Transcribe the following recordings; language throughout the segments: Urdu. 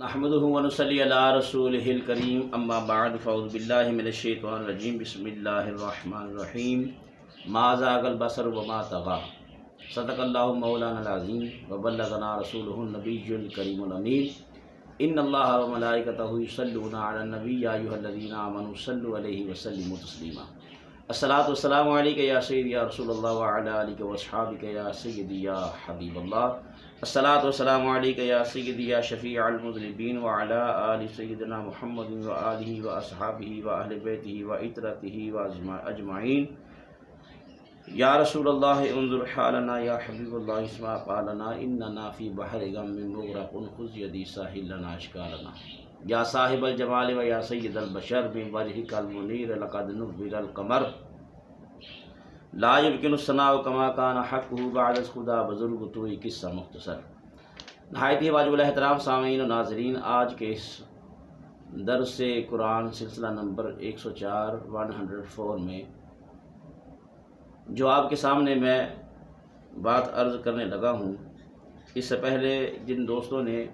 نحمده ونصلي على رسوله الكريم اما بعد فاعوذ بالله من الشيطان الرجيم بسم الله الرحمن الرحيم ما زاغ البصر وما طغى صدق الله مولانا العظيم وبلغنا رسوله النبي الكريم الامين ان الله وملائكته يصلون على النبي يا ايها الذين امنوا صلوا عليه وسلموا تسليما الصلاة والسلام عليك يا سيدي يا رسول الله وعلى آلك واصحابك يا سيدي يا حبيب الله الصلاة والسلام عليك يا سيدي يا شفيع المذنبين وعلى آل سيدنا محمد وآله وأصحابه وأهل بيته وإطرته أجمعين يا رسول الله انظر حالنا يا حبيب الله اسمع قالنا إننا في بحر غم مغرق خذ يدي ساحل لنا أشكالنا یا صاحب الجمال و یا سید البشر بوجهک المنیر لقد نور القمر لا يمكن الثناء كما كان حقه بعد خدا بزرگ تو یہ قصہ مختصر۔ نہایت ہی واجب الاحترام سامعین و ناظرین، آج کے اس درس قرآن سلسلہ نمبر 104 میں جو آپ کے سامنے میں بات عرض کرنے لگا ہوں، اس سے پہلے جن دوستوں نے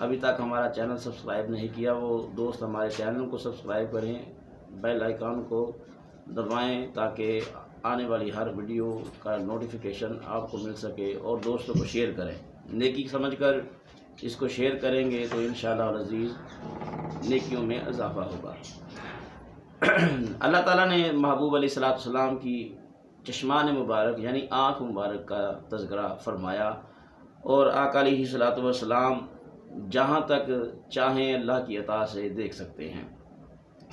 ابھی تک ہمارا چینل سبسکرائب نہیں کیا وہ دوست ہمارے چینل کو سبسکرائب کریں، بیل آئیکن کو دبائیں تاکہ آنے والی ہر ویڈیو کا نوٹیفیکیشن آپ کو مل سکے، اور دوستوں کو شیئر کریں، نیکی سمجھ کر اس کو شیئر کریں گے تو انشاءاللہ العزیز نیکیوں میں اضافہ ہوگا۔ اللہ تعالیٰ نے محبوب علیہ السلام کی چشمان مبارک یعنی آنکھ مبارک کا تذکرہ فرمایا، اور آقا علیہ السلام جہاں تک چاہیں اللہ کی عطا سے دیکھ سکتے ہیں۔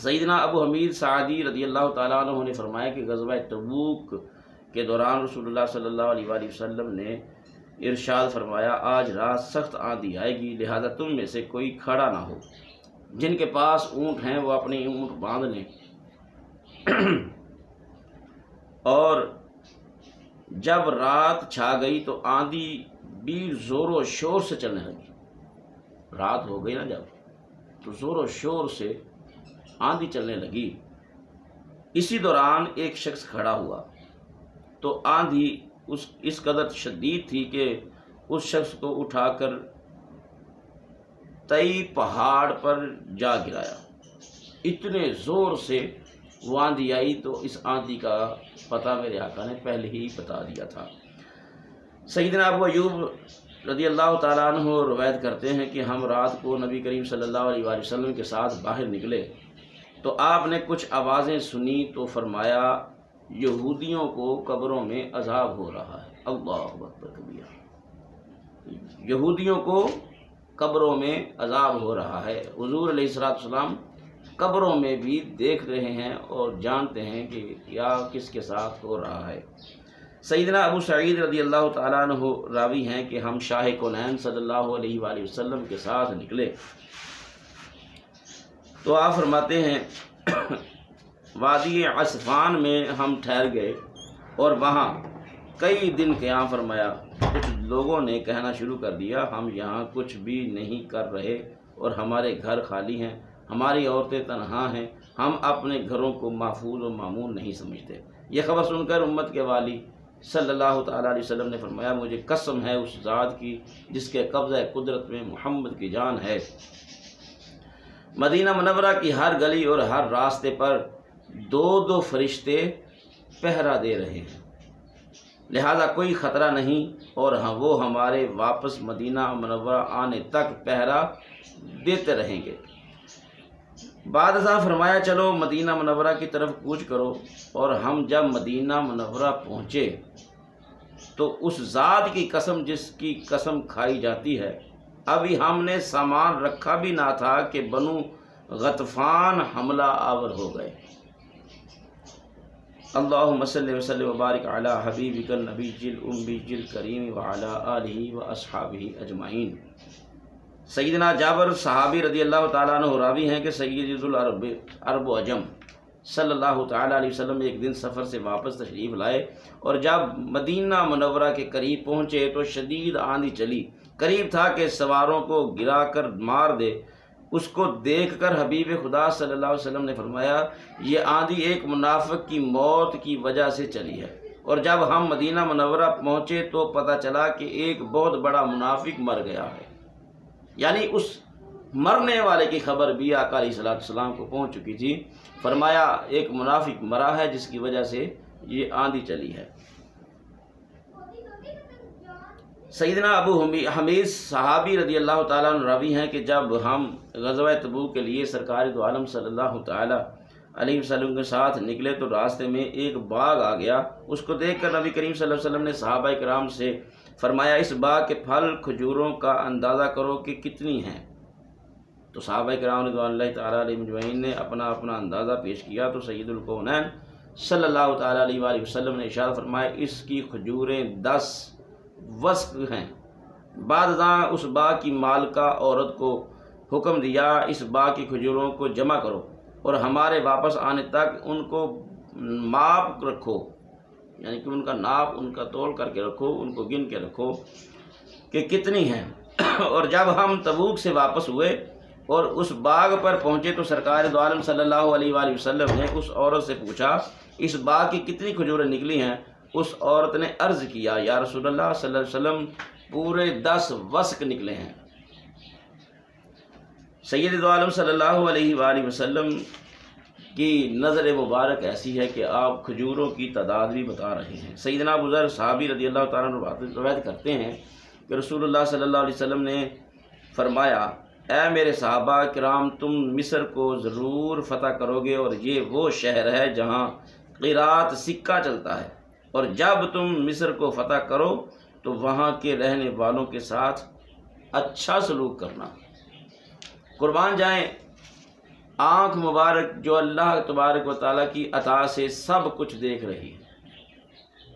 سیدنا ابو حمید سعدی رضی اللہ تعالیٰ عنہ نے فرمایا کہ غزوہ تبوک کے دوران رسول اللہ صلی اللہ علیہ وآلہ وسلم نے ارشاد فرمایا، آج رات سخت آندھی آئے گی، لہذا تم میں سے کوئی کھڑا نہ ہو، جن کے پاس اونٹ ہیں وہ اپنے اونٹ باندھ لیں، اور جب رات چھا گئی تو آندھی بھی زور و شور سے چلنے لگی۔ رات ہو گئی نا جب تو زور و شور سے آندھی چلنے لگی۔ اسی دوران ایک شخص کھڑا ہوا تو آندھی اس قدر شدید تھی کہ اس شخص کو اٹھا کر تئی پہاڑ پر جا گرایا۔ اتنے زور سے وہ آندھی آئی تو اس آندھی کا پتہ میرے آقا نے پہلے ہی بتا دیا تھا۔ سیدنا ابو ایوب رضی اللہ تعالیٰ عنہ روایت کرتے ہیں کہ ہم رات کو نبی کریم صلی اللہ علیہ وآلہ وسلم کے ساتھ باہر نکلے تو آپ نے کچھ آوازیں سنی تو فرمایا، یہودیوں کو قبروں میں عذاب ہو رہا ہے۔ اللہ اکبر کبیرہ، یہودیوں کو قبروں میں عذاب ہو رہا ہے۔ حضور علیہ السلام قبروں میں بھی دیکھ رہے ہیں اور جانتے ہیں کہ کیا کس کے ساتھ ہو رہا ہے۔ سیدنا ابو سعید رضی اللہ تعالیٰ عنہ راوی ہیں کہ ہم شاہ کونین صلی اللہ علیہ وآلہ وسلم کے ساتھ نکلے تو آپ فرماتے ہیں وادی عصفان میں ہم ٹھہر گئے اور وہاں کئی دن قیام فرمایا۔ کچھ لوگوں نے کہنا شروع کر دیا، ہم یہاں کچھ بھی نہیں کر رہے اور ہمارے گھر خالی ہیں، ہماری عورتیں تنہا ہیں، ہم اپنے گھروں کو محفوظ و مامون نہیں سمجھتے۔ یہ خبر سن کر امت کے والی صلی اللہ تعالیٰ علیہ وسلم نے فرمایا، مجھے قسم ہے اس ذات کی جس کے قبضہ قدرت میں محمد کی جان ہے، مدینہ منورہ کی ہر گلی اور ہر راستے پر 2 فرشتے پہرا دے رہے ہیں، لہذا کوئی خطرہ نہیں، اور وہ ہمارے واپس مدینہ منورہ آنے تک پہرا دیتے رہیں گے۔ بعد ازاں فرمایا، چلو مدینہ منورہ کی طرف کوچ کرو، اور ہم جب مدینہ منورہ پہنچے تو اس ذات کی قسم جس کی قسم کھائی جاتی ہے، ابھی ہم نے سامان رکھا بھی نہ تھا کہ بنو غطفان حملہ آور ہو گئے۔ اللہم صلی وسلم وبارک علی حبیبک النبی الأمی الکریم وعلی آلہ واصحابہ اجمعین۔ سیدنا جابر صحابی رضی اللہ تعالیٰ عنہ راوی ہیں کہ سید العرب و عجم صلی اللہ تعالیٰ علیہ وسلم ایک دن سفر سے واپس تشریف لائے، اور جب مدینہ منورہ کے قریب پہنچے تو شدید آندھی چلی، قریب تھا کہ سواروں کو گرا کر مار دے۔ اس کو دیکھ کر حبیب خدا صلی اللہ علیہ وسلم نے فرمایا، یہ آندھی ایک منافق کی موت کی وجہ سے چلی ہے۔ اور جب ہم مدینہ منورہ پہنچے تو پتہ چلا کہ ایک بہت بڑا منافق مر گیا ہے، یعنی اس مرنے والے کی خبر بھی آقا علیہ الصلوۃ والسلام کو پہنچ چکی تھی۔ فرمایا ایک منافق مرا ہے جس کی وجہ سے یہ آندھی چلی ہے۔ سیدنا ابو حمید صحابی رضی اللہ تعالیٰ عنہ راوی ہیں کہ جب ہم غزوہ تبوک کے لیے سرکار دو عالم صلی اللہ تعالیٰ علیہ وسلم کے ساتھ نکلے تو راستے میں ایک باغ آ گیا۔ اس کو دیکھ کر نبی کریم صلی اللہ علیہ وسلم نے صحابہ کرام سے فرمایا اس باغ کے پھل کھجوروں کا اندازہ کرو کہ کتنی ہیں۔ تو صحابہ کرام رضوان اللہ تعالیٰ علیہ مجمعین نے اپنا اندازہ پیش کیا تو سید الکونین صلی اللہ تعالیٰ علیہ وآلہ وسلم نے ارشاد فرمایا اس کی کھجوریں 10 وسق ہیں۔ بعد ازاں اس باغ کی مالکہ عورت کو حکم دیا اس باغ کی کھجوروں کو جمع کرو اور ہمارے واپس آنے تک ان کو ماپ رکھو، یعنی کہ ان کا ناپ ان کا تول کر کے رکھو، ان کو گن کے رکھو کہ کتنی ہیں۔ اور جب ہم تبوک سے واپس ہوئے اور اس باغ پر پہنچے تو سرکار دو عالم صلی اللہ علیہ وآلہ وسلم نے اس عورت سے پوچھا اس باغ کی کتنی کھجوریں نکلی ہیں؟ اس عورت نے عرض کیا یا رسول اللہ صلی اللہ علیہ وسلم پورے 10 وسق نکلے ہیں۔ سید دو عالم صلی اللہ علیہ وآلہ وسلم کی نظر مبارک ایسی ہے کہ آپ کھجوروں کی تعداد بھی بتا رہے ہیں۔ سیدنا ابو ذر صحابی رضی اللہ تعالیٰ عنہ روایت کرتے ہیں کہ رسول اللہ صلی اللہ علیہ وسلم نے فرمایا اے میرے صحابہ کرام تم مصر کو ضرور فتح کرو گے اور یہ وہ شہر ہے جہاں قیرات سکہ چلتا ہے، اور جب تم مصر کو فتح کرو تو وہاں کے رہنے والوں کے ساتھ اچھا سلوک کرنا۔ قربان جائیں آنکھ مبارک جو اللہ تبارک و تعالیٰ کی عطا سے سب کچھ دیکھ رہی ہے،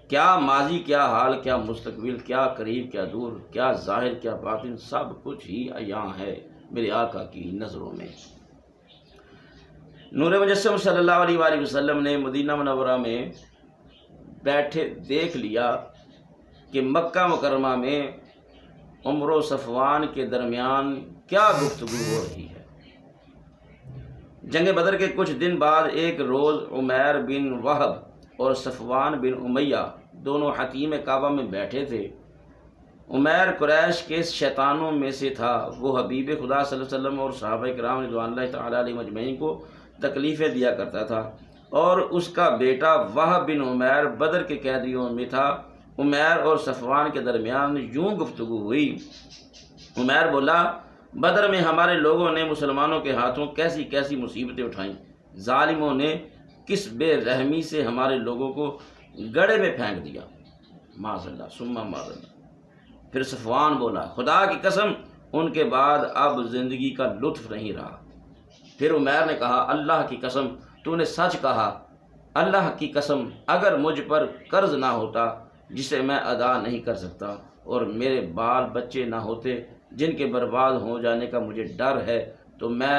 کیا ماضی کیا حال کیا مستقبل، کیا قریب کیا دور، کیا ظاہر کیا باطن، سب کچھ ہی عیاں ہے میرے آقا کی نظروں میں۔ نور مجسم صلی اللہ علیہ وآلہ وسلم نے مدینہ منورہ میں بیٹھے دیکھ لیا کہ مکہ مکرمہ میں عمر و صفوان کے درمیان کیا گفتگو ہو رہی ہے۔ جنگ بدر کے کچھ دن بعد ایک روز عمیر بن وہب اور صفوان بن امیہ دونوں حتیم کعبہ میں بیٹھے تھے۔ عمیر قریش کے شیطانوں میں سے تھا، وہ حبیب خدا صلی اللہ علیہ وسلم اور صحابہ کرام رضوان اللہ تعالیٰ علیہ مجمعین کو تکلیفیں دیا کرتا تھا، اور اس کا بیٹا وہب بن عمیر بدر کے قیدیوں میں تھا۔ عمیر اور صفوان کے درمیان یوں گفتگو ہوئی۔ عمیر بولا بدر میں ہمارے لوگوں نے مسلمانوں کے ہاتھوں کیسی کیسی مصیبتیں اٹھائیں، ظالموں نے کس بے رحمی سے ہمارے لوگوں کو گڑھے میں پھینک دیا، معاذ اللہ ثم معاذ اللہ۔ پھر صفوان بولا خدا کی قسم ان کے بعد اب زندگی کا لطف نہیں رہا۔ پھر عمیر نے کہا اللہ کی قسم تو نے سچ کہا، اللہ کی قسم اگر مجھ پر قرض نہ ہوتا جسے میں ادا نہیں کر سکتا، اور میرے بال بچے نہ ہوتے جن کے برباد ہو جانے کا مجھے ڈر ہے، تو میں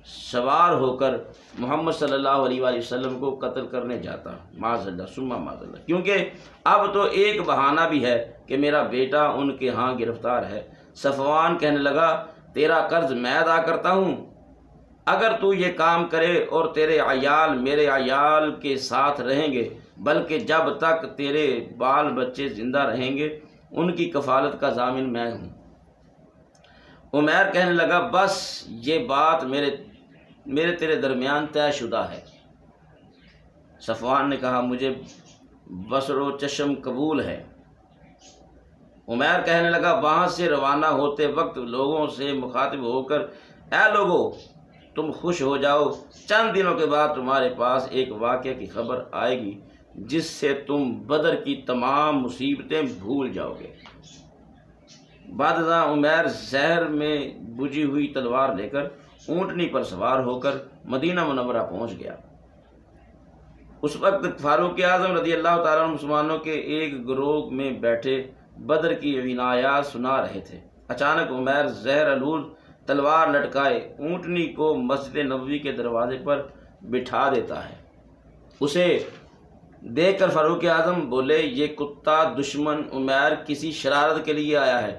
سوار ہو کر محمد صلی اللہ علیہ وآلہ وسلم کو قتل کرنے جاتا، معاذ اللہ ثم معاذ اللہ، کیونکہ اب تو ایک بہانہ بھی ہے کہ میرا بیٹا ان کے ہاں گرفتار ہے۔ صفوان کہنے لگا تیرا قرض میں ادا کرتا ہوں، اگر تو یہ کام کرے اور تیرے عیال میرے عیال کے ساتھ رہیں گے، بلکہ جب تک تیرے بال بچے زندہ رہیں گے ان کی کفالت کا ضامن میں ہوں۔ عمیر کہنے لگا بس یہ بات میرے تیرے درمیان طے شدہ ہے۔ صفوان نے کہا مجھے بصر و چشم قبول ہے۔ عمیر کہنے لگا وہاں سے روانہ ہوتے وقت لوگوں سے مخاطب ہو کر اے لوگو تم خوش ہو جاؤ، چند دنوں کے بعد تمہارے پاس ایک واقعہ کی خبر آئے گی جس سے تم بدر کی تمام مصیبتیں بھول جاؤ گے۔ بعد ازاں عمیر زہر میں بجھی ہوئی تلوار لے کر اونٹنی پر سوار ہو کر مدینہ منورہ پہنچ گیا۔ اس وقت فاروق اعظم رضی اللہ تعالیٰ عنہ مسلمانوں کے ایک گروہ میں بیٹھے بدر کی عنایات سنا رہے تھے۔ اچانک عمیر زہر آلود تلوار لٹکائے اونٹنی کو مسجد نبوی کے دروازے پر بٹھا دیتا ہے۔ اسے دیکھ کر فاروق اعظم بولے یہ کتا دشمن عمیر کسی شرارت کے لیے آیا ہے۔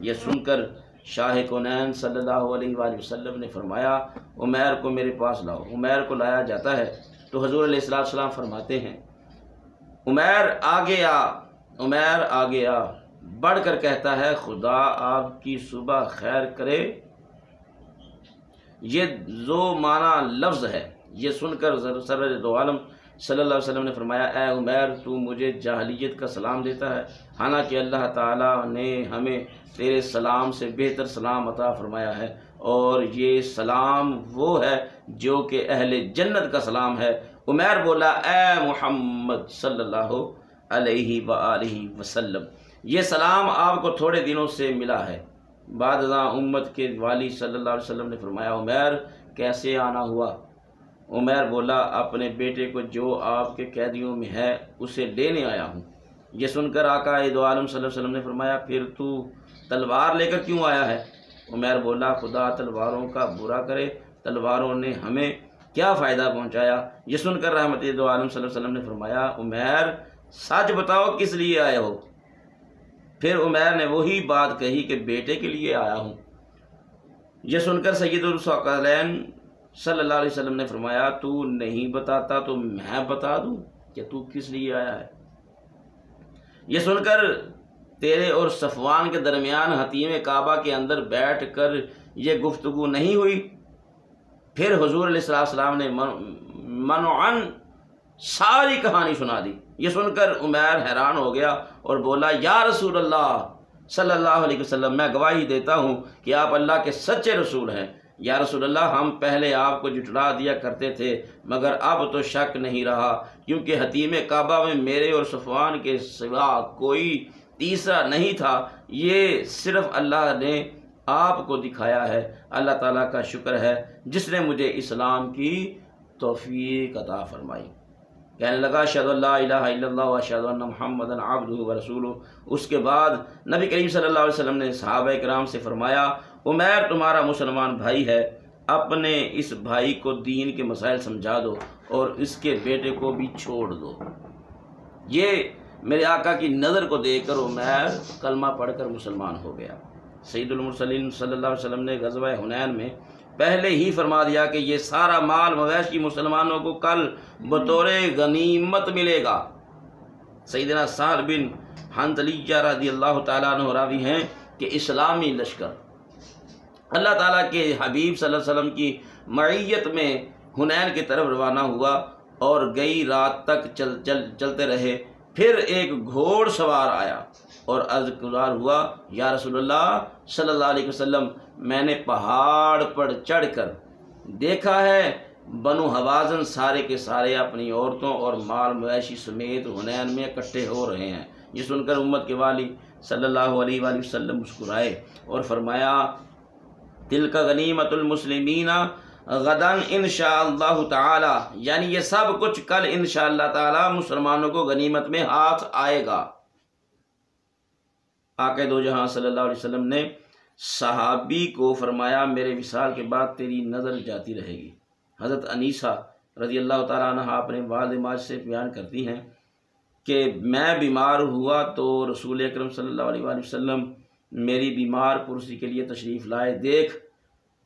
یہ سن کر شاہ کونین صلی اللہ علیہ وآلہ وسلم نے فرمایا عمیر کو میرے پاس لاؤ۔ عمیر کو لایا جاتا ہے تو حضور علیہ السلام فرماتے ہیں عمیر آگے آ، عمیر آگے آ، بڑھ کر کہتا ہے خدا آپ کی صبح خیر کرے یہ جو معنی لفظ ہے یہ سن کر سرور دو عالم صلی اللہ علیہ وسلم نے فرمایا اے عمیر تو مجھے جاہلیت کا سلام دیتا ہے، حالانکہ اللہ تعالیٰ نے ہمیں تیرے سلام سے بہتر سلام عطا فرمایا ہے، اور یہ سلام وہ ہے جو کہ اہل جنت کا سلام ہے۔ عمیر بولا اے محمد صلی اللہ علیہ وآلہ وسلم، یہ سلام آپ کو تھوڑے دنوں سے ملا ہے۔ بعد ازاں امت کے والی صلی اللہ علیہ وسلم نے فرمایا عمیر کیسے آنا ہوا؟ عمیر بولا اپنے بیٹے کو جو آپ کے قیدیوں میں ہے اسے لینے آیا ہوں۔ یہ سن کر آقا دو عالم صلی اللہ علیہ وسلم نے فرمایا پھر تو تلوار لے کر کیوں آیا ہے؟ عمیر بولا خدا تلواروں کا برا کرے، تلواروں نے ہمیں کیا فائدہ پہنچایا؟ یہ سن کر رحمت دو عالم صلی اللہ علیہ وسلم نے فرمایا عمیر سچ بتاؤ کس لیے آئے ہو؟ پھر عمیر نے وہی بات کہی کہ بیٹے کے لیے آیا ہوں۔ یہ سن کر سید الثقلین صلی اللہ علیہ وسلم نے فرمایا تو نہیں بتاتا تو میں بتا دوں کہ تو کس لیے آیا ہے؟ یہ سن کر تیرے اور صفوان کے درمیان حتیم کعبہ کے اندر بیٹھ کر یہ گفتگو نہیں ہوئی؟ پھر حضور علیہ السلام نے منعن ساری کہانی سنا دی۔ یہ سن کر عمیر حیران ہو گیا اور بولا یا رسول اللہ صلی اللہ علیہ وسلم میں گواہی دیتا ہوں کہ آپ اللہ کے سچے رسول ہیں۔ یا رسول اللہ ہم پہلے آپ کو جھٹلا دیا کرتے تھے مگر اب تو شک نہیں رہا، کیونکہ حتیم کعبہ میں میرے اور صفوان کے سوا کوئی تیسرا نہیں تھا، یہ صرف اللہ نے آپ کو دکھایا ہے۔ اللہ تعالیٰ کا شکر ہے جس نے مجھے اسلام کی توفیق عطا فرمائی۔ کہنے لگا اشہد ان لا الہ الا اللہ واشہد ان محمدا عبدہ ورسولہ۔ اس کے بعد نبی کریم صلی اللہ علیہ وسلم نے صحابہ کرام سے فرمایا عمیر تمہارا مسلمان بھائی ہے، اپنے اس بھائی کو دین کے مسائل سمجھا دو اور اس کے بیٹے کو بھی چھوڑ دو۔ یہ میرے آقا کی نظر کو دیکھ کر عمیر کلمہ پڑھ کر مسلمان ہو گیا۔ سید المرسلین صلی اللہ علیہ وسلم نے غزوہ حنین میں پہلے ہی فرما دیا کہ یہ سارا مال مویشی مسلمانوں کو کل بطور غنیمت ملے گا۔ سیدنا سہل بن حنظلیہ رضی اللہ تعالیٰ عنہ راوی ہیں کہ اسلامی لشکر اللہ تعالیٰ کے حبیب صلی اللہ علیہ وسلم کی معیت میں حنین کی طرف روانہ ہوا اور گئی رات تک چلتے رہے۔ پھر ایک گھوڑ سوار آیا اور عرض گزار ہوا یا رسول اللہ صلی اللہ علیہ وسلم میں نے پہاڑ پر چڑھ کر دیکھا ہے بنو حوازن سارے کے سارے اپنی عورتوں اور مال مویشی سمیت حنین میں اکٹھے ہو رہے ہیں۔ یہ سن کر امت کے والی صلی اللہ علیہ وآلہ وسلم مسکرائے اور فرمایا تلک غنیمت المسلمین غداً انشاءاللہ تعالی، یعنی یہ سب کچھ کل انشاءاللہ تعالی مسلمانوں کو غنیمت میں ہاتھ آئے گا۔ آقا دو جہاں صلی اللہ علیہ وسلم نے صحابی کو فرمایا میرے وصال کے بعد تیری نظر جاتی رہے گی۔ حضرت انیسہ رضی اللہ تعالیٰ عنہ اپنے والد ماج سے بیان کرتی ہیں کہ میں بیمار ہوا تو رسول اکرم صلی اللہ علیہ وآلہ وسلم میری بیمار پرسی کے لیے تشریف لائے، دیکھ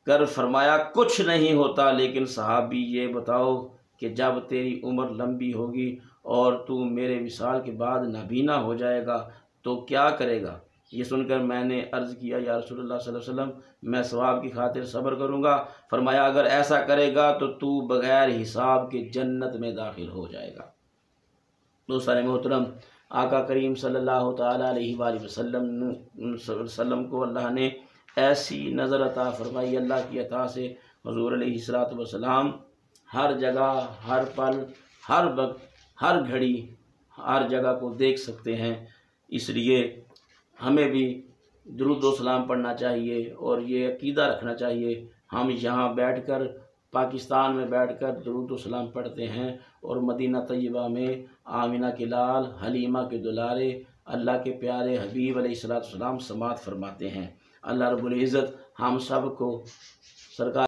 کر فرمایا کچھ نہیں ہوتا، لیکن صحابی یہ بتاؤ کہ جب تیری عمر لمبی ہوگی اور تو میرے وصال کے بعد نابینا ہو جائے گا تو کیا کرے گا؟ یہ سن کر میں نے عرض کیا یا رسول اللہ صلی اللہ علیہ وسلم میں ثواب کی خاطر صبر کروں گا۔ فرمایا اگر ایسا کرے گا تو تو بغیر حساب کے جنت میں داخل ہو جائے گا۔ دوستان محترم، آقا کریم صلی اللہ تعالیٰ علیہ وآلہ وسلم کو اللہ نے ایسی نظر عطا فرمائی، اللہ کی عطا سے حضور علیہ الصلوۃ والسلام ہر جگہ ہر پل ہر وقت ہر گھڑی ہر جگہ کو دیکھ سکتے ہیں۔ اس لیے ہمیں بھی درود و سلام پڑھنا چاہیے اور یہ عقیدہ رکھنا چاہیے ہم یہاں بیٹھ کر پاکستان میں بیٹھ کر درود و سلام پڑھتے ہیں اور مدینہ طیبہ میں آمنہ کے لال حلیمہ کے دلارے اللہ کے پیارے حبیب علیہ الصلوۃ والسلام سماعت فرماتے ہیں۔ اللہ رب العزت ہم سب کو سرکار